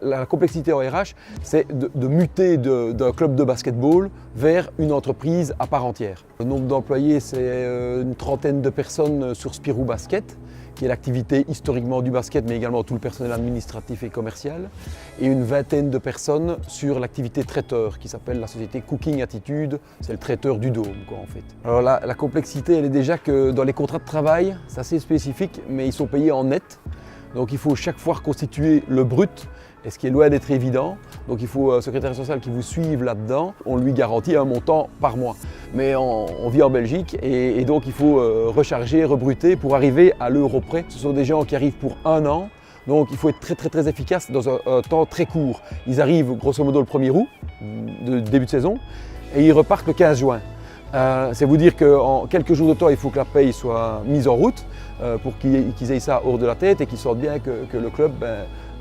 La complexité en RH, c'est de muter d'un club de basketball vers une entreprise à part entière. Le nombre d'employés, c'est une trentaine de personnes sur Spirou Basket, qui est l'activité historiquement du basket, mais également tout le personnel administratif et commercial, et une vingtaine de personnes sur l'activité traiteur, qui s'appelle la société Cooking Attitude, c'est le traiteur du Dôme, quoi, en fait. Alors la complexité, elle est déjà que dans les contrats de travail, c'est assez spécifique, mais ils sont payés en net, donc il faut chaque fois reconstituer le brut, et ce qui est loin d'être évident. Donc il faut un secrétaire social qui vous suive là-dedans. On lui garantit un montant par mois. Mais on vit en Belgique et donc il faut recharger, rebruter pour arriver à l'euro près. Ce sont des gens qui arrivent pour 1 an. Donc il faut être très efficace dans un temps très court. Ils arrivent grosso modo le 1er août, de début de saison, et ils repartent le 15 juin. C'est vous dire qu'en quelques jours de temps, il faut que la paye soit mise en route pour qu'ils aient ça hors de la tête et qu'ils sentent bien que le club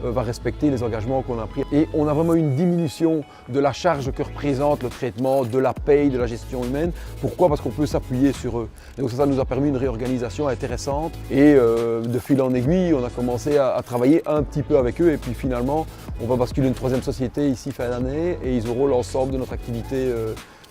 va respecter les engagements qu'on a pris. Et on a vraiment une diminution de la charge que représente le traitement, de la paye, de la gestion humaine. Pourquoi? Parce qu'on peut s'appuyer sur eux. Et donc ça nous a permis une réorganisation intéressante et de fil en aiguille, on a commencé à travailler un petit peu avec eux et puis finalement, on va basculer une 3e société ici fin d'année et ils auront l'ensemble de notre activité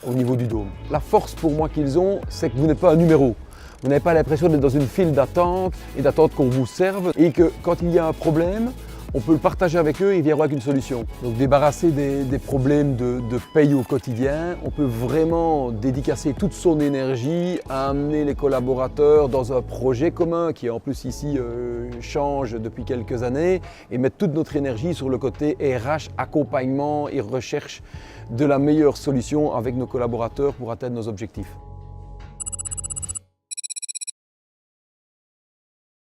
au niveau du Dôme. La force pour moi qu'ils ont, c'est que vous n'êtes pas un numéro. Vous n'avez pas l'impression d'être dans une file d'attente et d'attendre qu'on vous serve et que quand il y a un problème, on peut le partager avec eux et ils viendront avec une solution. Donc débarrasser des problèmes de paye au quotidien, on peut vraiment dédicacer toute son énergie à amener les collaborateurs dans un projet commun qui en plus ici change depuis quelques années et mettre toute notre énergie sur le côté RH, accompagnement et recherche de la meilleure solution avec nos collaborateurs pour atteindre nos objectifs.